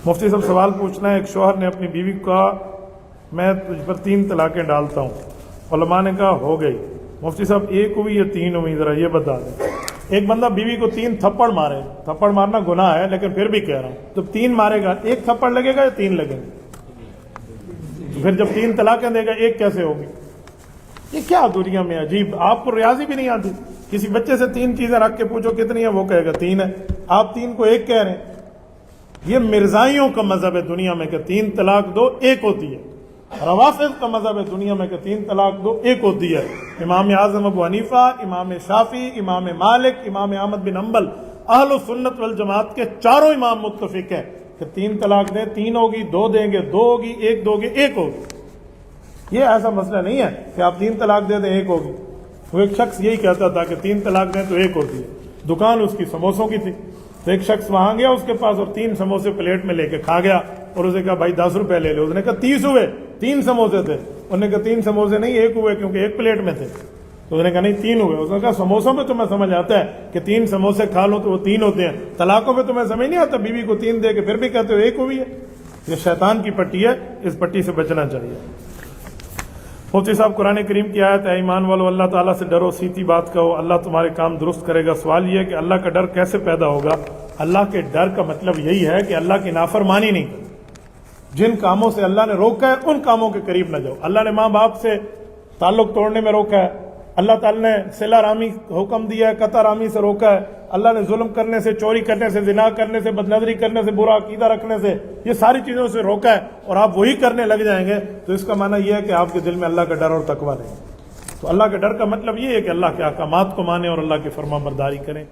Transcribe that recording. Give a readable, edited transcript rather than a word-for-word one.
مفتی صاحب سوال پوچھنا ہے، ایک شوہر نے اپنی بیوی کا میں تجھ پر 3 طلاقیں ڈالتا ہوں، علماء نے کہا ہو گئی، مفتی صاحب 1 ہوئی یا 3 ہوئی، ذرا یہ بتا دیں۔ ایک بندہ بیوی کو 3 تھپڑ مارے، تھپڑ مارنا گناہ ہے لیکن پھر بھی کہہ رہا ہوں، جب 3 مارے گا 1 تھپڑ لگے گا یا 3 لگیں گے؟ پھر جب 3 طلاقیں دے گا 1 کیسے ہوگی؟ یہ کیا دنیا میں عجیب، آپ کو ریاضی بھی نہیں آتی، کسی بچے سے 3 چیزیں رکھ کے پوچھو کتنی ہیں، وہ کہے گا 3 ہے، آپ 3 کو 1 کہہ رہے ہیں۔ یہ مرزائیوں کا مذہب ہے دنیا میں کہ 3 طلاق دو 1 ہوتی ہے، روافض کا مذہب ہے دنیا میں کہ 3 طلاق دو 1 ہوتی ہے۔ امام اعظم ابو حنیفہ، امام شافعی، امام مالک، امام احمد بن حنبل، اہل سنت والجماعت کے چاروں امام متفق ہیں کہ 3 طلاق دیں 3 ہوگی، 2 دیں گے 2 ہوگی، 1 دو گے 1 ہوگی۔ یہ ایسا مسئلہ نہیں ہے کہ آپ 3 طلاق دے دیں 1 ہوگی۔ وہ ایک شخص یہی کہتا تھا کہ 3 طلاق دیں تو 1 ہوتی ہے، دکان اس کی سموسوں کی تھی، تو ایک شخص وہاں گیا اس کے پاس اور 3 سموسے پلیٹ میں لے کے کھا گیا، اور اسے کہا بھائی 10 روپے لے لو، اس نے کہا 30 ہوئے، 3 سموسے تھے، انہوں نے کہا 3 سموسے نہیں 1 ہوئے کیونکہ 1 پلیٹ میں تھے، تو اس نے کہا نہیں 3 ہوئے، اس نے کہا سموسوں میں تمہیں سمجھ آتا ہے کہ 3 سموسے کھا لو تو وہ 3 ہوتے ہیں، طلاقوں میں تمہیں سمجھ نہیں آتا بیوی کو 3 دے کے پھر بھی کہتے ہو 1 ہوئی ہے۔ یہ شیطان کی پٹی ہے، اس پٹی سے بچنا چاہیے۔ مفتی صاحب قرآن کریم کی آیت ہے ایمان والو اللہ تعالیٰ سے ڈرو، سیدھی بات کہو، اللہ تمہارے کام درست کرے گا۔ سوال یہ ہے کہ اللہ کا ڈر کیسے پیدا ہوگا؟ اللہ کے ڈر کا مطلب یہی ہے کہ اللہ کی نافرمانی نہیں کرو، جن کاموں سے اللہ نے روکا ہے ان کاموں کے قریب نہ جاؤ۔ اللہ نے ماں باپ سے تعلق توڑنے میں روکا ہے، اللہ تعالیٰ نے صلہ رامی حکم دیا ہے، قطع رامی سے روکا ہے، اللہ نے ظلم کرنے سے، چوری کرنے سے، زنا کرنے سے، بدنظری کرنے سے، برا عقیدہ رکھنے سے، یہ ساری چیزوں سے روکا ہے، اور آپ وہی کرنے لگ جائیں گے تو اس کا معنی یہ ہے کہ آپ کے دل میں اللہ کا ڈر اور تقویٰ نہیں۔ تو اللہ کے ڈر کا مطلب یہ ہے کہ اللہ کے احکامات کو مانیں اور اللہ کی فرما برداری کریں۔